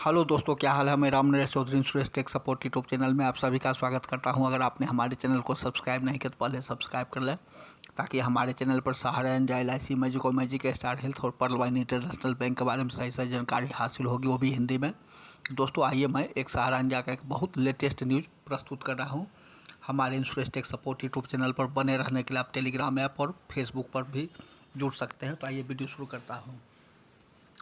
Hello दोस्तों, क्या हाल है। मैं Ram Naresh Chaudhary Suresh tech support YouTube channel में आप सभी का स्वागत करता हूं। अगर आपने हमारे चैनल को सब्सक्राइब नहीं किया तो पहले सब्सक्राइब कर लें, ताकि हमारे चैनल पर सहारा India, LIC, magico magic, star health और पर्ल वाइन इंटरनेशनल बैंक के बारे में सही सही जानकारी हासिल होगी, वो भी हिंदी में। दोस्तों आइए, मैं एक सहारा इंडिया का एक बहुत लेटेस्ट न्यूज़ प्रस्तुत कर रहा हूँ। हमारे Suresh tech support YouTube channel पर बने रहने के लिए आप टेलीग्राम ऐप और फेसबुक पर भी जुड़ सकते हैं। तो आइए वीडियो शुरू करता हूँ।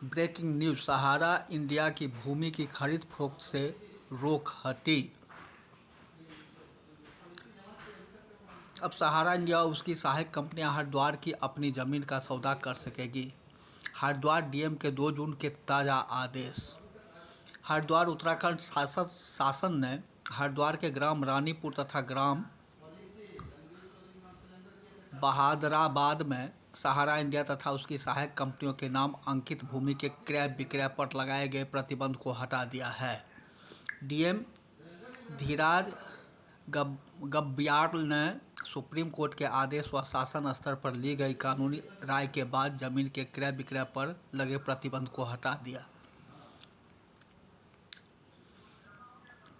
ब्रेकिंग न्यूज, सहारा इंडिया की भूमि की खरीद फरोख्त से रोक हटी। अब सहारा इंडिया और उसकी सहायक कंपनियां हरिद्वार की अपनी जमीन का सौदा कर सकेगी। हरिद्वार डीएम के 2 जून के ताज़ा आदेश। हरिद्वार उत्तराखंड शासन ने हरिद्वार के ग्राम रानीपुर तथा ग्राम बहादराबाद में सहारा इंडिया तथा उसकी सहायक कंपनियों के नाम अंकित भूमि के क्रय विक्रय पर लगाए गए प्रतिबंध को हटा दिया है। डीएम धीराज गब्याल ने सुप्रीम कोर्ट के आदेश व शासन स्तर पर ली गई कानूनी राय के बाद जमीन के क्रय विक्रय पर लगे प्रतिबंध को हटा दिया।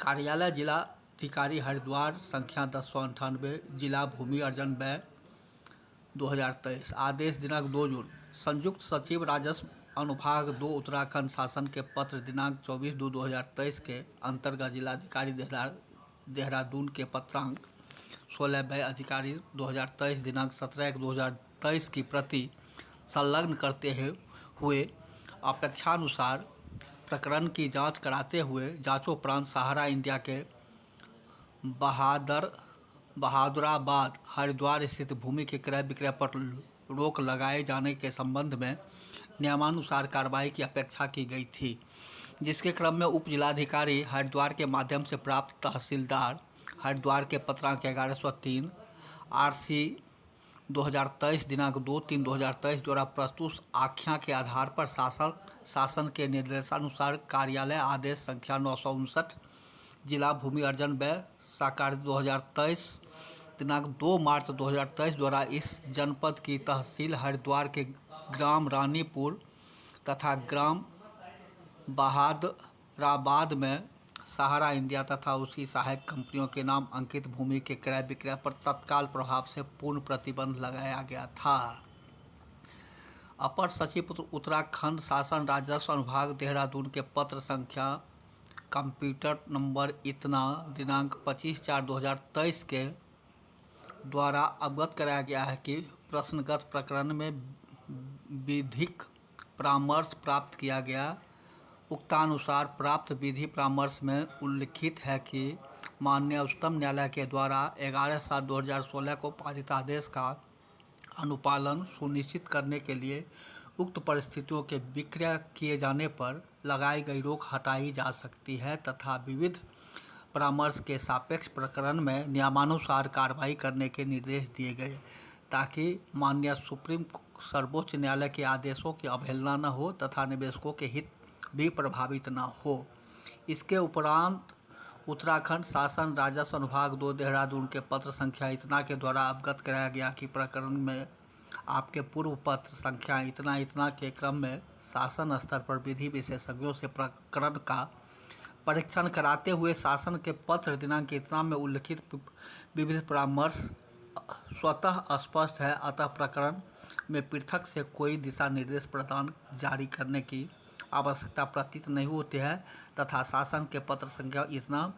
कार्यालय जिलाधिकारी हरिद्वार संख्या 1098, जिला भूमि अर्जन व्यय 2023। आदेश दिनांक 2 जून। संयुक्त सचिव राजस्व अनुभाग 2 उत्तराखंड शासन के पत्र दिनांक 24/2/2023 के अंतर्गत जिलाधिकारी देहरादून के पत्रांक 16 व्यय अधिकारी 2023 दिनांक 17/1/2023 की प्रति संलग्न करते हुए अपेक्षानुसार प्रकरण की जांच कराते हुए जांचोपरांत सहारा इंडिया के बहादुराबाद हरिद्वार स्थित भूमि के क्रय विक्रय पर रोक लगाए जाने के संबंध में नियमानुसार कार्रवाई की अपेक्षा की गई थी, जिसके क्रम में उप जिलाधिकारी हरिद्वार के माध्यम से प्राप्त तहसीलदार हरिद्वार के पत्रांक 1103 RC 2023 दिनांक 2/3/2023 द्वारा प्रस्तुत आख्या के आधार पर शासन के निर्देशानुसार कार्यालय आदेश संख्या 959 जिला भूमि अर्जन व्यय साकार 2023 दिनांक 2 मार्च 2023 द्वारा इस जनपद की तहसील हरिद्वार के ग्राम रानीपुर तथा ग्राम बहादराबाद में सहारा इंडिया तथा उसकी सहायक कंपनियों के नाम अंकित भूमि के क्रय विक्रय पर तत्काल प्रभाव से पूर्ण प्रतिबंध लगाया गया था। अपर सचिव उत्तराखंड शासन राजस्व अनुभाग देहरादून के पत्र संख्या कंप्यूटर नंबर इतना दिनांक 25/4/2023 के द्वारा अवगत कराया गया है कि प्रश्नगत प्रकरण में विधिक परामर्श प्राप्त किया गया। उक्तानुसार प्राप्त विधि परामर्श में उल्लिखित है कि माननीय उच्चतम न्यायालय के द्वारा 11/7/2016 को पारित आदेश का अनुपालन सुनिश्चित करने के लिए उक्त परिस्थितियों के विक्रय किए जाने पर लगाई गई रोक हटाई जा सकती है तथा विविध परामर्श के सापेक्ष प्रकरण में नियमानुसार कार्रवाई करने के निर्देश दिए गए, ताकि माननीय सर्वोच्च न्यायालय के आदेशों की अवहेलना न हो तथा निवेशकों के हित भी प्रभावित न हो। इसके उपरांत उत्तराखंड शासन राजस्व अनुभाग 2 देहरादून के पत्र संख्या इतना के द्वारा अवगत कराया गया कि प्रकरण में आपके पूर्व पत्र संख्या इतना के क्रम में शासन स्तर पर विधि विशेषज्ञों से प्रकरण का परीक्षण कराते हुए शासन के पत्र दिनांक इतना में उल्लिखित विविध परामर्श स्वतः स्पष्ट है, अतः प्रकरण में पृथक से कोई दिशा निर्देश प्रदान जारी करने की आवश्यकता प्रतीत नहीं होती है तथा शासन के पत्र संख्या इतना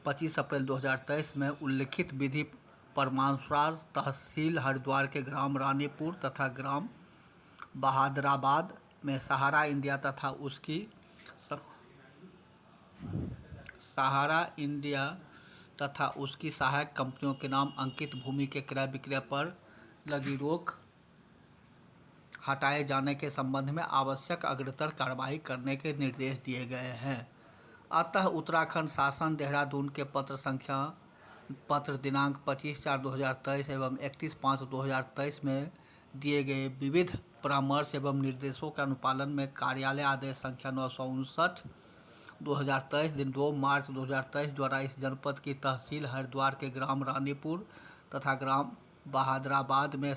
25 अप्रैल 2023 में उल्लिखित विधि परमानुसार तहसील हरिद्वार के ग्राम रानीपुर तथा ग्राम बहादराबाद में सहारा इंडिया तथा उसकी सहायक कंपनियों के नाम अंकित भूमि के क्रय विक्रय पर लगी रोक हटाए जाने के संबंध में आवश्यक अग्रतर कार्रवाई करने के निर्देश दिए गए हैं। अतः उत्तराखंड शासन देहरादून के पत्र दिनांक 25/4/2023 एवं 31/5/2023 में दिए गए विविध परामर्श एवं निर्देशों के अनुपालन में कार्यालय आदेश संख्या 959 2023 दिन 2 मार्च 2023 द्वारा इस जनपद की तहसील हरिद्वार के ग्राम रानीपुर तथा ग्राम बहादराबाद में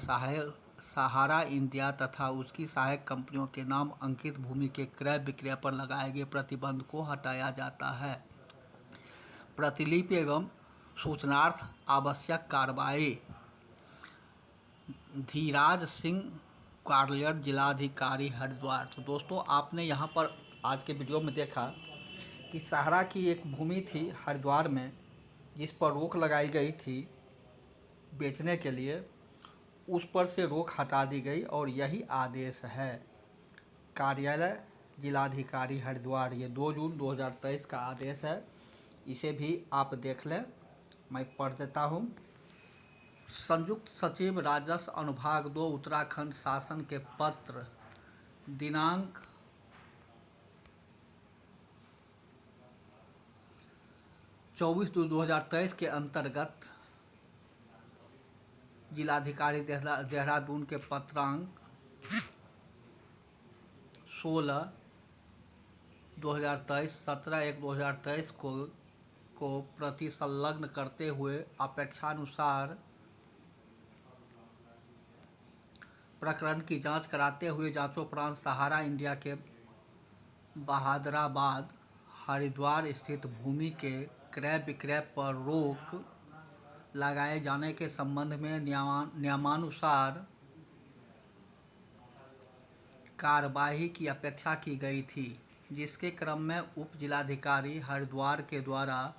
सहारा इंडिया तथा उसकी सहायक कंपनियों के नाम अंकित भूमि के क्रय विक्रय पर लगाए गए प्रतिबंध को हटाया जाता है। प्रतिलिपि एवं सूचनार्थ आवश्यक कार्रवाई। धीराज सिंह, ग्वालियर जिलाधिकारी हरिद्वार। तो दोस्तों, आपने यहाँ पर आज के वीडियो में देखा कि सहारा की एक भूमि थी हरिद्वार में, जिस पर रोक लगाई गई थी बेचने के लिए, उस पर से रोक हटा दी गई और यही आदेश है। कार्यालय जिलाधिकारी हरिद्वार, ये 2 जून 2023 का आदेश है। इसे भी आप देख लें, मैं पढ़ देता हूँ। संयुक्त सचिव राजस्व अनुभाग 2 उत्तराखंड शासन के पत्र दिनांक 24/2/2023 के अंतर्गत जिलाधिकारी देहरादून के पत्रांक 16/2023 17/1/2023 को प्रति संलग्न करते हुए अपेक्षानुसार प्रकरण की जांच कराते हुए जांचोपरांत सहारा इंडिया के बहादुराबाद हरिद्वार स्थित भूमि के क्रय विक्रय पर रोक लगाए जाने के संबंध में नियमानुसार कार्यवाही की अपेक्षा की गई थी, जिसके क्रम में उप जिलाधिकारी हरिद्वार के द्वारा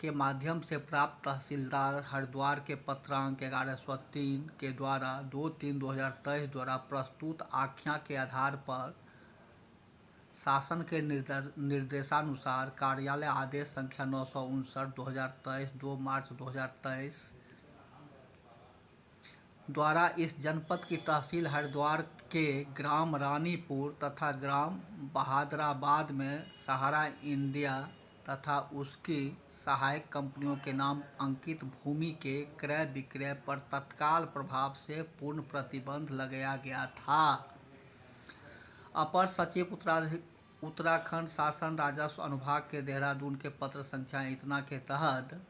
के माध्यम से प्राप्त तहसीलदार हरिद्वार के पत्रांक 1103 के द्वारा 2/3/2023 द्वारा प्रस्तुत आख्या के आधार पर शासन के निर्देशानुसार कार्यालय आदेश संख्या 959 2023 2 मार्च 2023 द्वारा इस जनपद की तहसील हरिद्वार के ग्राम रानीपुर तथा ग्राम बहादुराबाद में सहारा इंडिया तथा उसकी सहायक कंपनियों के नाम अंकित भूमि के क्रय विक्रय पर तत्काल प्रभाव से पूर्ण प्रतिबंध लगाया गया था। अपर सचिव उत्तराखंड शासन राजस्व अनुभाग के देहरादून के पत्र संख्या इतना के तहत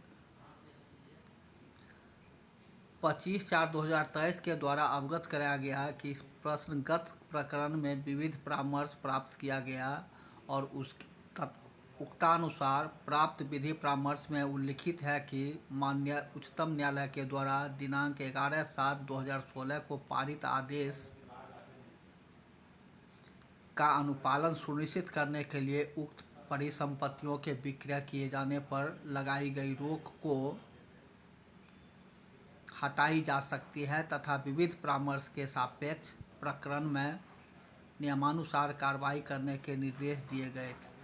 25/4/2023 के द्वारा अवगत कराया गया कि इस प्रश्नगत प्रकरण में विविध परामर्श प्राप्त किया गया और उक्तानुसार प्राप्त विधि परामर्श में उल्लिखित है कि माननीय उच्चतम न्यायालय के द्वारा दिनांक 11/7/2016 को पारित आदेश का अनुपालन सुनिश्चित करने के लिए उक्त परिसंपत्तियों के विक्रय किए जाने पर लगाई गई रोक को हटाई जा सकती है तथा विविध परामर्श के सापेक्ष प्रकरण में नियमानुसार कार्रवाई करने के निर्देश दिए गए थे,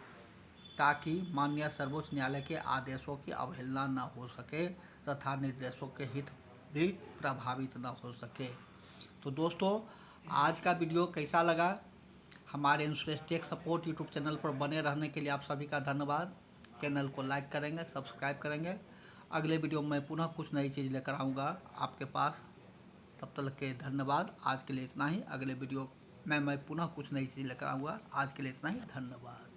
ताकि माननीय सर्वोच्च न्यायालय के आदेशों की अवहेलना न हो सके तथा निर्देशों के हित भी प्रभावित न हो सके। तो दोस्तों, आज का वीडियो कैसा लगा? हमारे insurance tech support YouTube channel पर बने रहने के लिए आप सभी का धन्यवाद। चैनल को लाइक करेंगे, सब्सक्राइब करेंगे। अगले वीडियो में पुनः कुछ नई चीज़ लेकर आऊँगा आपके पास। तब तक के धन्यवाद। आज के लिए इतना ही। अगले वीडियो में मैं पुनः कुछ नई चीज़ लेकर आऊँगा। आज के लिए इतना ही। धन्यवाद।